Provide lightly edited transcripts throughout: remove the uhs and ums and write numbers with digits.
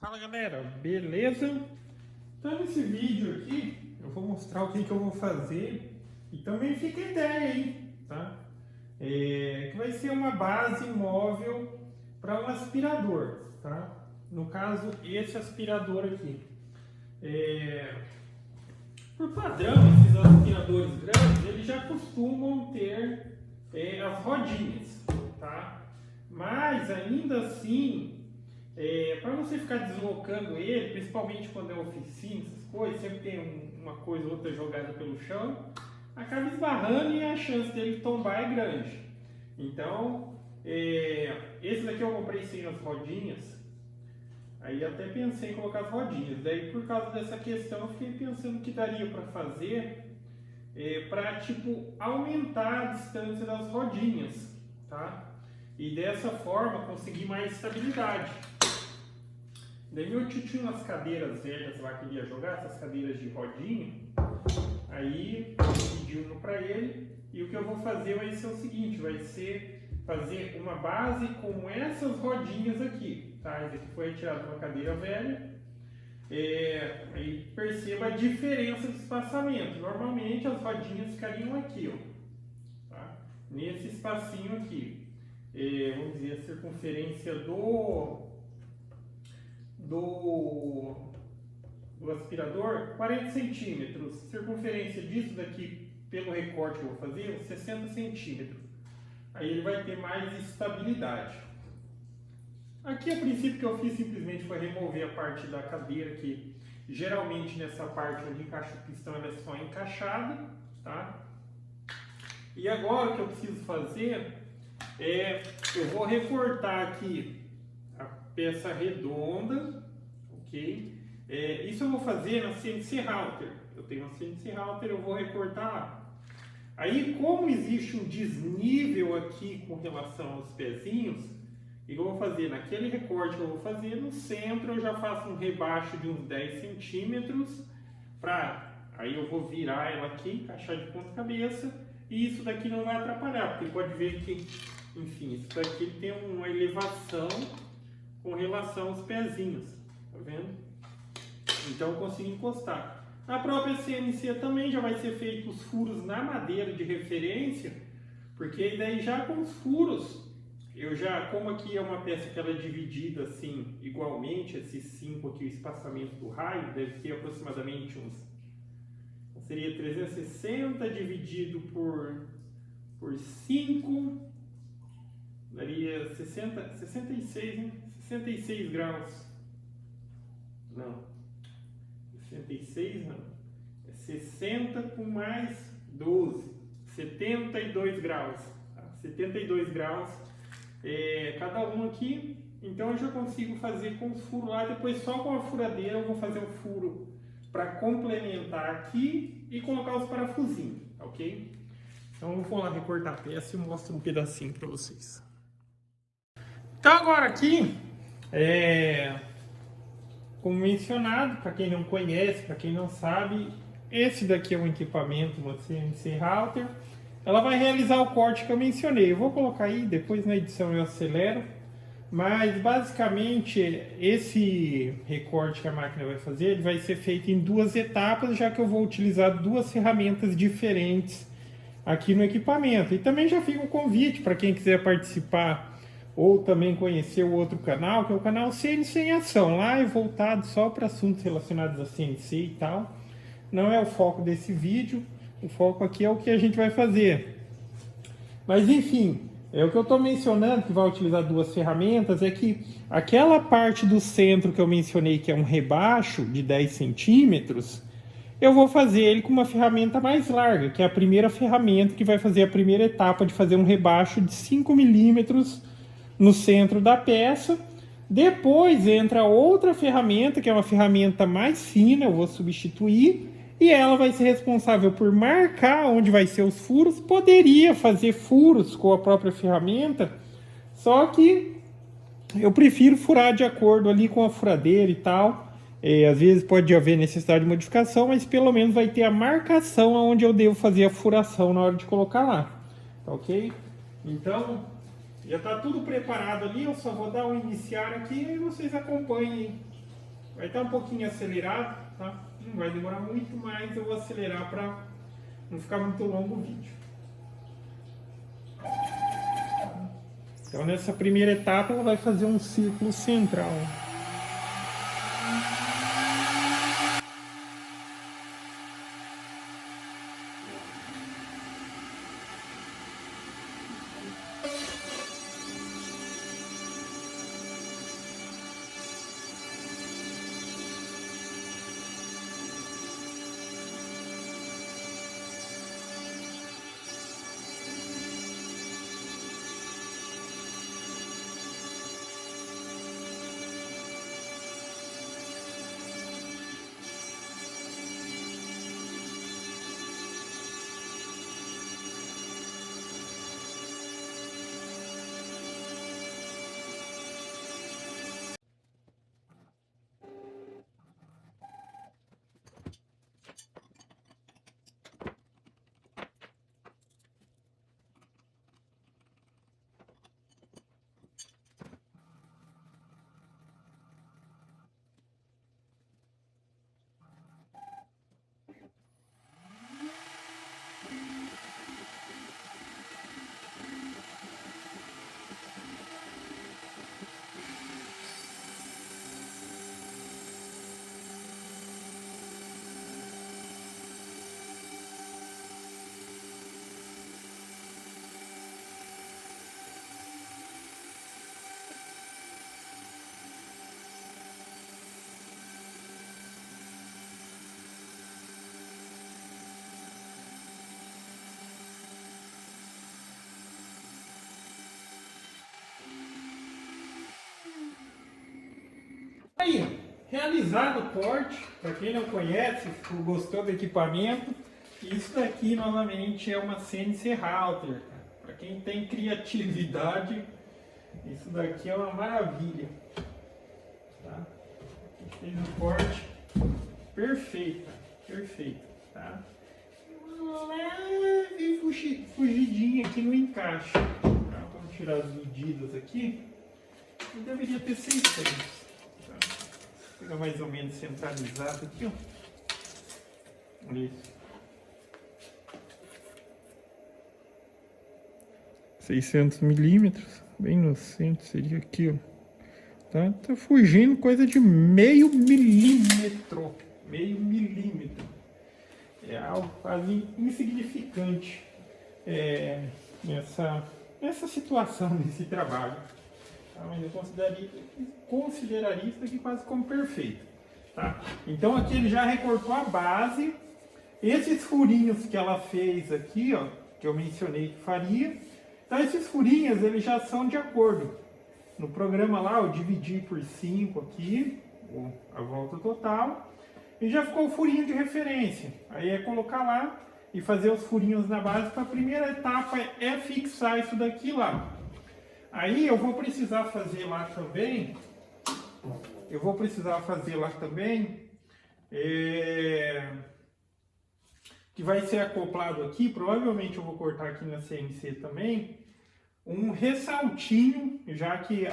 Fala galera, beleza? Então nesse vídeo aqui eu vou mostrar o que eu vou fazer e também fica a ideia aí, tá? Que vai ser uma base móvel para um aspirador, tá? No caso, esse aspirador aqui. Por padrão, esses aspiradores grandes, eles já costumam ter as rodinhas, tá? Mas ainda assim, para você ficar deslocando ele, principalmente quando é oficina, essas coisas, sempre tem uma coisa ou outra jogada pelo chão, acaba esbarrando e a chance dele tombar é grande. Então, esse daqui eu comprei sem as rodinhas, aí até pensei em colocar as rodinhas. Daí, por causa dessa questão, eu fiquei pensando o que daria para fazer para tipo aumentar a distância das rodinhas, tá? E dessa forma conseguir mais estabilidade. Daí meu tio tinha umas cadeiras velhas lá que ele ia jogar, essas cadeiras de rodinha. Aí eu pedi uma para ele e o que eu vou fazer vai ser o seguinte, vai ser fazer uma base com essas rodinhas aqui, tá? Esse aqui foi retirado de uma cadeira velha. Aí perceba a diferença de espaçamento. Normalmente as rodinhas ficariam aqui, ó, tá? Nesse espacinho aqui. Vamos dizer, a circunferência do aspirador, 40 centímetros. Circunferência disso daqui, pelo recorte que eu vou fazer, 60 centímetros. Aí ele vai ter mais estabilidade. Aqui, a princípio, que eu fiz simplesmente foi remover a parte da cadeira, que geralmente nessa parte onde encaixa o pistão ela é só encaixada, tá? E agora o que eu preciso fazer eu vou recortar aqui a peça redonda, ok? Isso eu vou fazer na CNC Router. Eu tenho uma CNC Router, eu vou recortar lá. Aí, como existe um desnível aqui com relação aos pezinhos, o que eu vou fazer? Naquele recorte que eu vou fazer, no centro eu já faço um rebaixo de uns 10 centímetros, aí eu vou virar ela aqui, encaixar de ponta cabeça, e isso daqui não vai atrapalhar, porque pode ver que, enfim, isso daqui tem uma elevação com relação aos pezinhos, tá vendo? Então eu consigo encostar. Na própria CNC também já vai ser feito os furos na madeira de referência, porque daí já com os furos, como aqui é uma peça que ela é dividida assim, igualmente, esses 5 aqui, o espaçamento do raio, deve ter aproximadamente seria 360 dividido por 5, daria 66, hein? 66 graus. Não, 66 não. É 60 com mais 12, 72 graus. Tá? 72 graus cada um aqui. Então eu já consigo fazer com os furos lá. Depois só com a furadeira eu vou fazer o furo para complementar aqui e colocar os parafusinhos, ok? Então eu vou lá recortar a peça e mostro um pedacinho para vocês. Então agora aqui, como mencionado, para quem não conhece, para quem não sabe, esse daqui é um equipamento, uma CNC Router. Ela vai realizar o corte que eu mencionei. Eu vou colocar aí, depois na edição eu acelero. Mas basicamente esse recorte que a máquina vai fazer, ele vai ser feito em 2 etapas, já que eu vou utilizar 2 ferramentas diferentes aqui no equipamento. E também já fica o convite para quem quiser participar ou também conhecer o outro canal, que é o canal CNC em Ação. Lá é voltado só para assuntos relacionados a CNC e tal. Não é o foco desse vídeo, o foco aqui é o que a gente vai fazer. Mas enfim, o que eu estou mencionando, que vai utilizar 2 ferramentas, é que aquela parte do centro que eu mencionei, que é um rebaixo de 10 centímetros, eu vou fazer ele com uma ferramenta mais larga, que é a primeira ferramenta que vai fazer a primeira etapa de fazer um rebaixo de 5 milímetros no centro da peça. Depois entra outra ferramenta, que é uma ferramenta mais fina, eu vou substituir, e ela vai ser responsável por marcar onde vai ser os furos. Poderia fazer furos com a própria ferramenta, só que eu prefiro furar de acordo ali com a furadeira e tal. Às vezes pode haver necessidade de modificação, mas pelo menos vai ter a marcação onde eu devo fazer a furação na hora de colocar lá, tá ok? Então já está tudo preparado ali, eu só vou dar um iniciar aqui e vocês acompanhem Vai estar um pouquinho acelerado, tá? Não vai demorar muito, mas eu vou acelerar para não ficar muito longo o vídeo. Então nessa primeira etapa ela vai fazer um círculo central. Aí, realizado o corte, para quem não conhece, gostou do equipamento, isso daqui novamente é uma CNC Router. Para quem tem criatividade, isso daqui é uma maravilha. Tá? Fez um corte perfeito, perfeito. Tá? Uma leve fugidinha aqui no encaixe. Tá? Vamos tirar as medidas aqui. Eu deveria ter 600. Fica mais ou menos centralizado aqui, ó. Olha isso. 600 milímetros, bem no centro, seria aqui, ó. Tá fugindo coisa de meio milímetro. Meio milímetro. É algo quase insignificante nessa situação, nesse trabalho. Mas eu consideraria isso aqui quase como perfeito. Tá? Então aqui ele já recortou a base. Esses furinhos que ela fez aqui, ó, que eu mencionei que faria. Então esses furinhos eles já são de acordo. No programa lá eu dividi por 5 aqui, a volta total. E já ficou o furinho de referência. Aí é colocar lá e fazer os furinhos na base. Para a primeira etapa é fixar isso daqui lá. Aí eu vou precisar fazer lá também, que vai ser acoplado aqui, provavelmente eu vou cortar aqui na CNC também, um ressaltinho, já que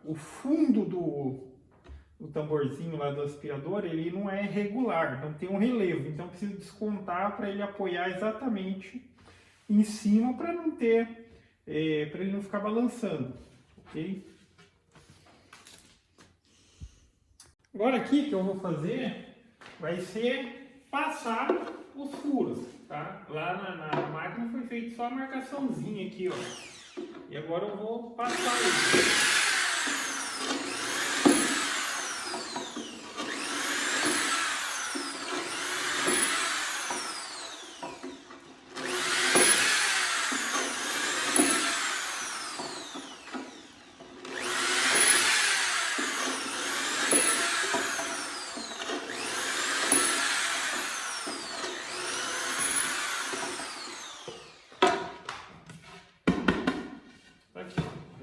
o fundo do tamborzinho lá do aspirador, ele não é regular, não tem um relevo, então eu preciso descontar para ele apoiar exatamente em cima para não ter... para ele não ficar balançando, ok? Agora aqui que eu vou fazer vai ser passar os furos, tá? Lá na máquina foi feita só a marcaçãozinha aqui, ó. E agora eu vou passar ele.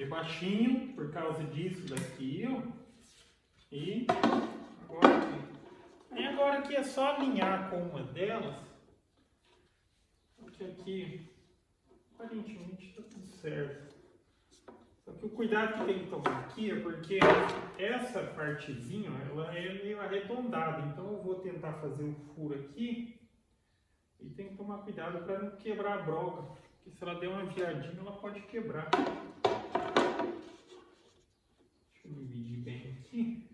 Baixinho por causa disso daqui, ó. E agora aqui. Aí agora aqui é só alinhar com uma delas. Porque aqui aparentemente está tudo certo. Só que o cuidado que tem que tomar aqui é porque essa partezinha, ela é meio arredondada. Então eu vou tentar fazer o furo aqui e tem que tomar cuidado para não quebrar a broca. Porque se ela der uma viradinha, ela pode quebrar. Deixa eu dividir bem aqui.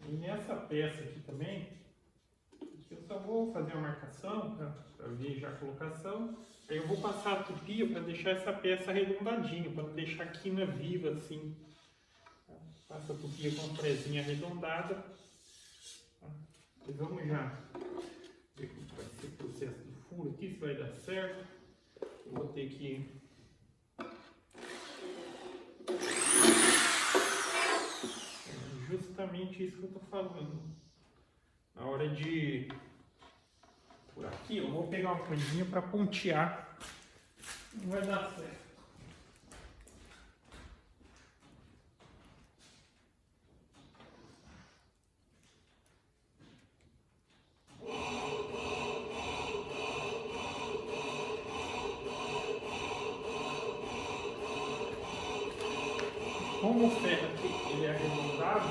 E nessa peça aqui também, eu só vou fazer uma marcação para ver já a colocação. Aí eu vou passar a tupia para deixar essa peça arredondadinha, para não deixar a quina viva assim. Passa a tupia com a frezinha arredondada. E vamos já ver como vai ser o processo do furo aqui, se vai dar certo. Eu vou ter que... Justamente isso que eu tô falando. Na hora de... Por aqui, eu vou pegar uma coisinha para pontear. Não vai dar certo. Como o ferro aqui ele é arredondado,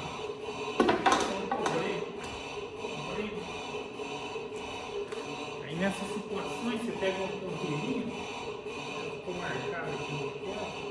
aí nessas situações você pega um ponteirinho, ficou marcado aqui no ferro.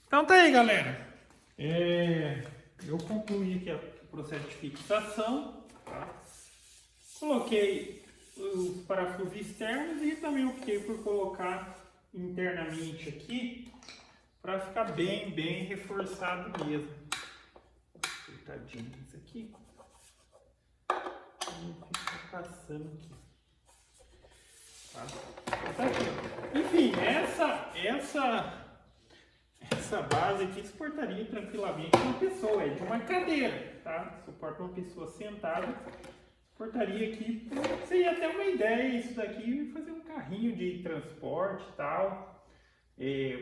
Então tá aí, galera. Eu concluí aqui o processo de fixação. Tá? Coloquei os parafusos externos e também optei por colocar internamente aqui para ficar bem reforçado mesmo. Apertadinho isso aqui. E fica passando aqui. Tá? Tá aqui. Enfim, essa base aqui suportaria tranquilamente uma pessoa, é de uma cadeira, tá? Suporta uma pessoa sentada, suportaria aqui, seria até uma ideia isso daqui, fazer um carrinho de transporte e tal.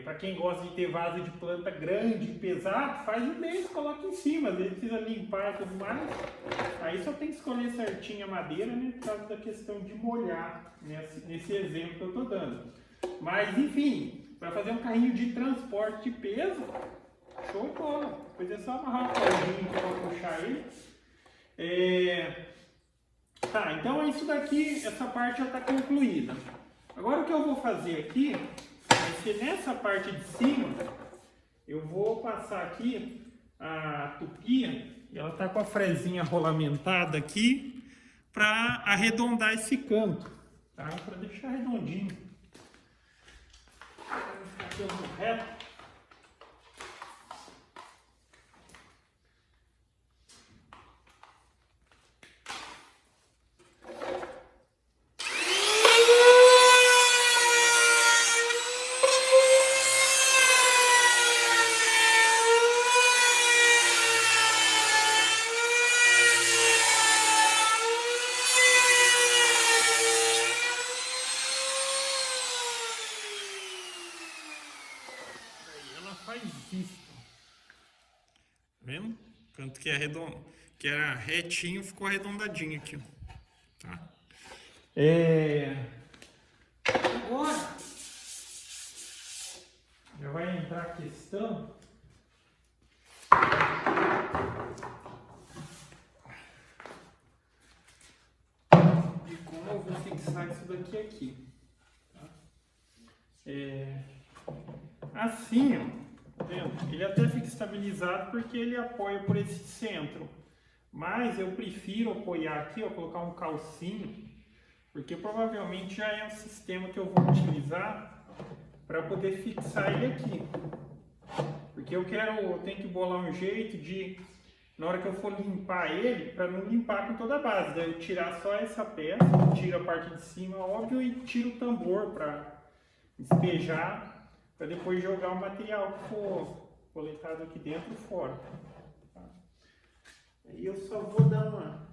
Para quem gosta de ter vaso de planta grande, pesado, faz um desse, coloca em cima, às vezes precisa limpar e tudo mais. Aí só tem que escolher certinho a madeira, né, por causa da questão de molhar, nesse exemplo que eu estou dando. Mas enfim, para fazer um carrinho de transporte de peso, show de bola. Depois é só amarrar o cordinho para puxar ele. Tá, então é isso daqui, essa parte já está concluída. Agora o que eu vou fazer aqui, vai ser nessa parte de cima, eu vou passar aqui a tupia, e ela está com a frezinha rolamentada aqui, para arredondar esse canto, tá? Para deixar redondinho. Vou ficar aqui reto. Faz isso. Tá vendo? Canto que é redondo, que era retinho, ficou arredondadinho aqui, ó. Tá? Agora já vai entrar a questão de como eu vou fixar isso daqui aqui. Tá? Assim, ó. Vendo? Ele até fica estabilizado porque ele apoia por esse centro, mas eu prefiro apoiar aqui, ó, colocar um calcinho, porque provavelmente já é um sistema que eu vou utilizar para poder fixar ele aqui, porque eu tenho que bolar um jeito de, na hora que eu for limpar ele, para não limpar com toda a base, daí eu tirar só essa peça, tiro a parte de cima, óbvio, e tiro o tambor para despejar, para depois jogar o material que for coletado aqui dentro e fora. Tá? Aí eu só vou dar uma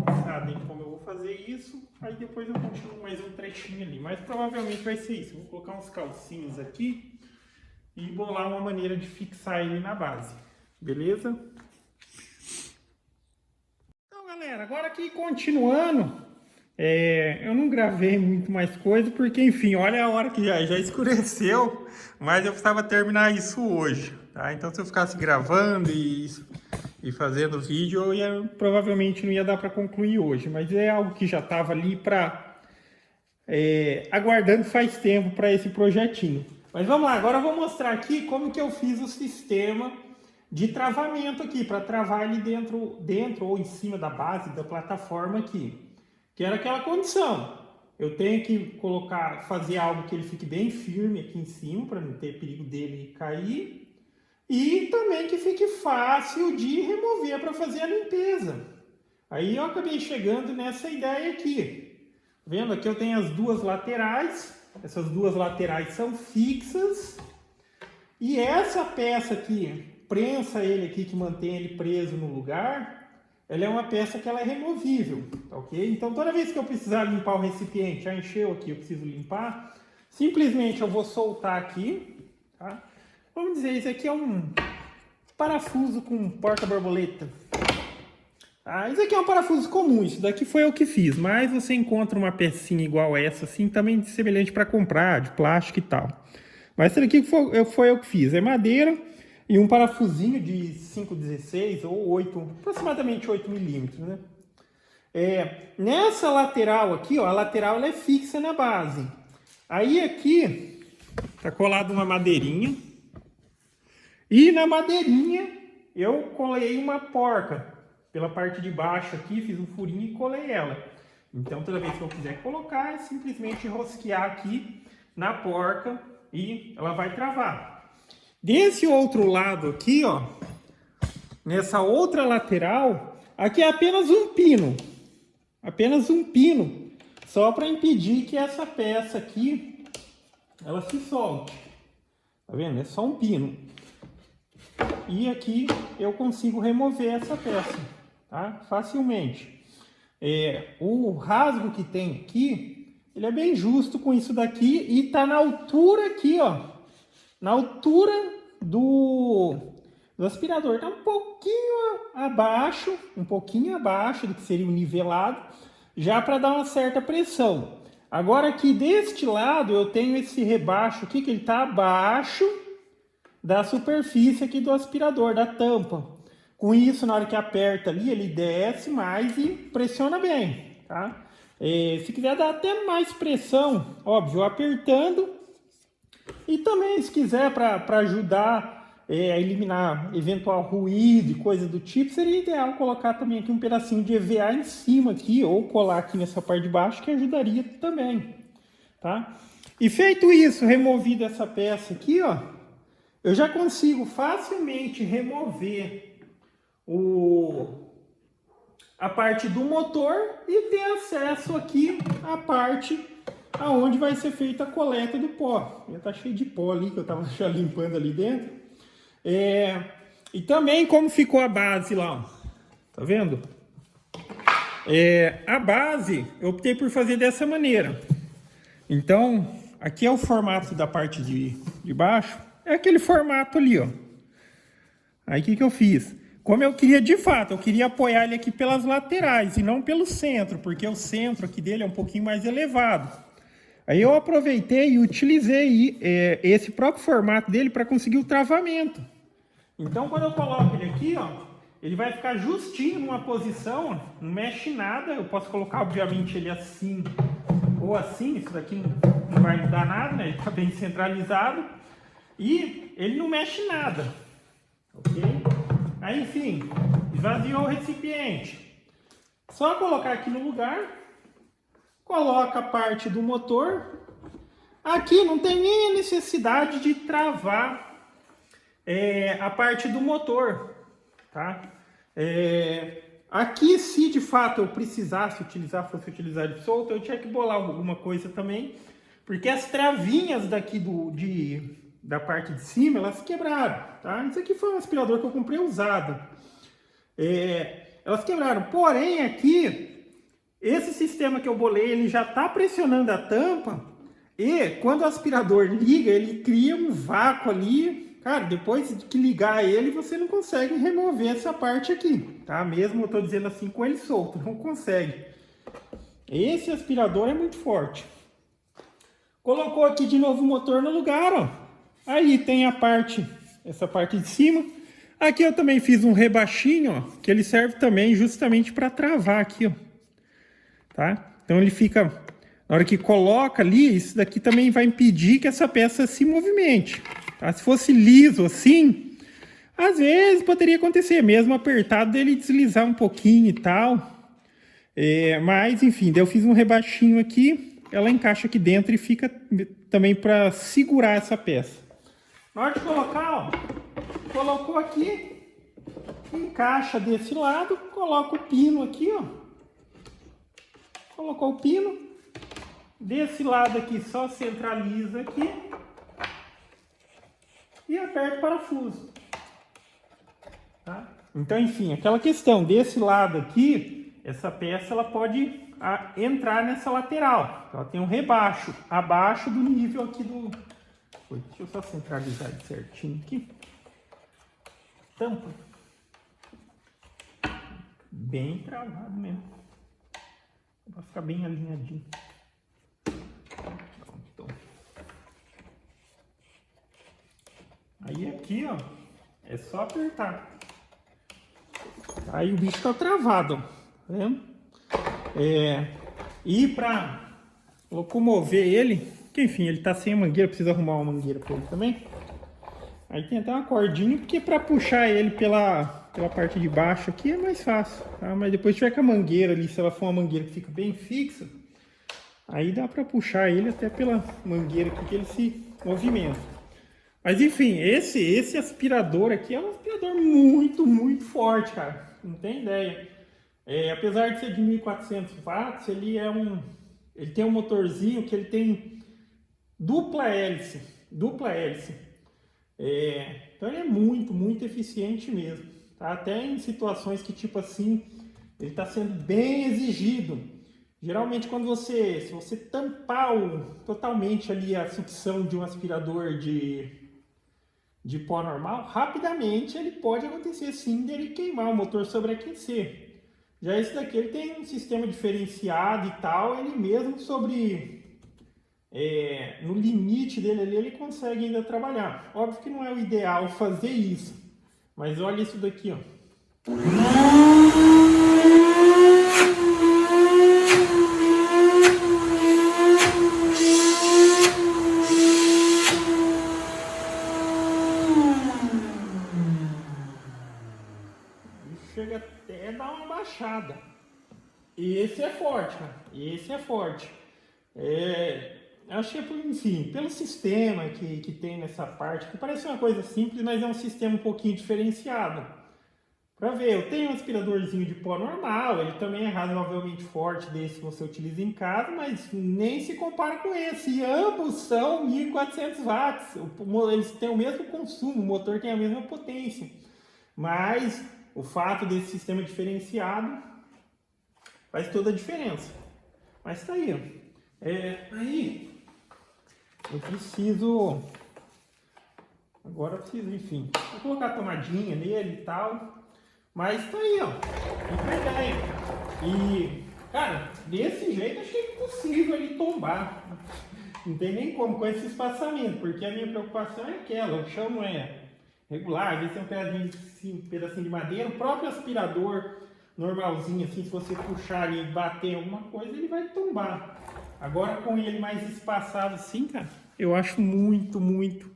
pensada em como eu vou fazer isso, aí depois eu continuo mais um trechinho ali, mas provavelmente vai ser isso. Eu vou colocar uns calcinhos aqui e bolar uma maneira de fixar ele na base, beleza? Então, galera, agora aqui continuando. Eu não gravei muito mais coisa, porque, enfim, olha a hora que já escureceu, mas eu precisava terminar isso hoje, tá? Então, se eu ficasse gravando e fazendo vídeo, provavelmente não ia dar para concluir hoje, mas é algo que já estava ali aguardando faz tempo para esse projetinho. Mas vamos lá, agora eu vou mostrar aqui como que eu fiz o sistema de travamento aqui, para travar ele dentro ou em cima da base da plataforma aqui. Que era aquela condição. Eu tenho que fazer algo que ele fique bem firme aqui em cima, para não ter perigo dele cair. E também que fique fácil de remover para fazer a limpeza. Aí eu acabei chegando nessa ideia aqui. Vendo? Aqui eu tenho as duas laterais. Essas duas laterais são fixas. E essa peça aqui, prensa ele aqui, que mantém ele preso no lugar, ela é uma peça que ela é removível, tá ok? Então, toda vez que eu precisar limpar o recipiente, já encheu aqui, eu preciso limpar, simplesmente eu vou soltar aqui, tá? Vamos dizer, isso aqui é um parafuso com porta-borboleta. Isso aqui é um parafuso comum, isso daqui foi eu que fiz, mas você encontra uma pecinha igual essa, assim, também semelhante para comprar, de plástico e tal. Mas esse daqui foi eu que fiz, é madeira. E um parafusinho de 5,16 ou 8, aproximadamente 8 milímetros, né? Nessa lateral aqui, ó, a lateral ela é fixa na base. Aí aqui, Tá colado uma madeirinha. E na madeirinha eu colei uma porca. Pela parte de baixo aqui, fiz um furinho e colei ela. Então toda vez que eu quiser colocar, é simplesmente rosquear aqui na porca e ela vai travar. Desse outro lado aqui, ó, nessa outra lateral, aqui é apenas um pino. Apenas um pino. Só para impedir que essa peça aqui, ela se solte. Tá vendo? É só um pino. E aqui eu consigo remover essa peça, tá? Facilmente. O rasgo que tem aqui, ele é bem justo com isso daqui e tá na altura aqui, ó. Na altura do aspirador. Tá um pouquinho abaixo do que seria o nivelado, já para dar uma certa pressão. Agora aqui deste lado eu tenho esse rebaixo aqui, que ele tá abaixo da superfície aqui do aspirador, da tampa. Com isso, na hora que aperta ali, ele desce mais e pressiona bem, tá? Se quiser dar até mais pressão, óbvio, apertando. E também, se quiser, para ajudar a eliminar eventual ruído e coisa do tipo, seria ideal colocar também aqui um pedacinho de EVA em cima aqui, ou colar aqui nessa parte de baixo, que ajudaria também, tá? E feito isso, removido essa peça aqui, ó, eu já consigo facilmente remover a parte do motor e ter acesso aqui à parte aonde vai ser feita a coleta do pó. Já tá cheio de pó ali, que eu tava já limpando ali dentro. E também como ficou a base lá, ó. Tá vendo? A base eu optei por fazer dessa maneira. Então, aqui é o formato da parte de baixo. É aquele formato ali, ó. Aí o que eu fiz? Como eu queria de fato, eu queria apoiar ele aqui pelas laterais e não pelo centro, porque o centro aqui dele é um pouquinho mais elevado. Aí eu aproveitei e utilizei esse próprio formato dele para conseguir o travamento. Então quando eu coloco ele aqui, ó, ele vai ficar justinho numa posição, ó, não mexe nada. Eu posso colocar obviamente ele assim ou assim, isso daqui não vai mudar nada, né? Ele está bem centralizado e ele não mexe nada, ok? Aí, enfim, esvaziou o recipiente. Só colocar aqui no lugar. Coloca a parte do motor. Aqui não tem nem a necessidade de travar a parte do motor, tá? Aqui, se de fato eu precisasse fosse utilizar de solto, eu tinha que bolar alguma coisa também, porque as travinhas daqui da parte de cima, elas quebraram, tá? Isso aqui foi um aspirador que eu comprei usado. Elas quebraram, porém aqui, esse sistema que eu bolei, ele já está pressionando a tampa e quando o aspirador liga, ele cria um vácuo ali. Cara, depois de que ligar ele, você não consegue remover essa parte aqui, tá? Mesmo eu estou dizendo assim com ele solto, não consegue. Esse aspirador é muito forte. Colocou aqui de novo o motor no lugar, ó. Aí tem essa parte de cima. Aqui eu também fiz um rebaixinho, ó, que ele serve também justamente para travar aqui, ó. Tá? Então ele fica, na hora que coloca ali, isso daqui também vai impedir que essa peça se movimente. Tá? Se fosse liso assim, às vezes poderia acontecer, mesmo apertado, dele deslizar um pouquinho e tal. Mas enfim, daí eu fiz um rebaixinho aqui, ela encaixa aqui dentro e fica também para segurar essa peça. Na hora de colocar, ó, colocou aqui, encaixa desse lado, coloca o pino aqui, ó. Colocou o pino, desse lado aqui só centraliza aqui e aperta o parafuso. Tá? Então, enfim, aquela questão, desse lado aqui, essa peça ela pode entrar nessa lateral. Ela tem um rebaixo, abaixo do nível aqui do... Deixa eu só centralizar certinho aqui. Tampa. Bem travado mesmo. Vai ficar bem alinhadinho. Pronto. Aí aqui, ó, é só apertar. Aí o bicho tá travado, ó. Tá vendo? E para locomover ele, Porque, enfim, ele tá sem a mangueira, precisa arrumar uma mangueira para ele também. Aí tem até uma cordinha, porque para puxar ele pela parte de baixo aqui é mais fácil, tá? Mas depois tiver com a mangueira ali, se ela for uma mangueira que fica bem fixa, aí dá para puxar ele até pela mangueira aqui que ele se movimenta. Mas enfim, esse aspirador aqui é um aspirador muito, muito forte, cara. Não tem ideia. Apesar de ser de 1400 watts, ele tem um motorzinho que ele tem dupla hélice. Então ele é muito, muito eficiente mesmo. Tá? Até em situações que, tipo assim, ele está sendo bem exigido. Geralmente se você tampar totalmente ali a sucção de um aspirador de pó normal, rapidamente ele pode acontecer sim dele queimar, o motor sobreaquecer. Já esse daqui ele tem um sistema diferenciado e tal, ele mesmo no limite dele ali ele consegue ainda trabalhar. Óbvio que não é o ideal fazer isso, mas olha isso daqui, ó. Chega até a dar uma baixada. Esse é forte, cara. Esse é forte. Acho que enfim, pelo sistema que tem nessa parte, que parece uma coisa simples, mas é um sistema um pouquinho diferenciado. Para ver, eu tenho um aspiradorzinho de pó normal, ele também é razoavelmente forte desse que você utiliza em casa, mas nem se compara com esse. E ambos são 1400 watts, eles têm o mesmo consumo, o motor tem a mesma potência. Mas o fato desse sistema diferenciado faz toda a diferença. Mas tá aí, ó. Aí eu preciso, enfim, vou colocar a tomadinha nele e tal, mas tá aí, ó, fica a ideia. E, cara, desse jeito acho que é impossível ele tombar, não tem nem como com esse espaçamento, porque a minha preocupação é aquela, o chão não é regular, às vezes tem um pedacinho de madeira, o próprio aspirador normalzinho, assim, se você puxar ali e bater em alguma coisa, ele vai tombar. Agora com ele mais espaçado assim, cara, eu acho muito, muito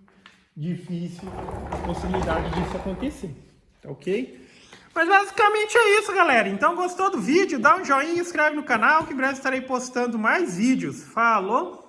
difícil a possibilidade disso acontecer, tá ok? Mas basicamente é isso, galera. Então gostou do vídeo? Dá um joinha, inscreve no canal que em breve estarei postando mais vídeos. Falou!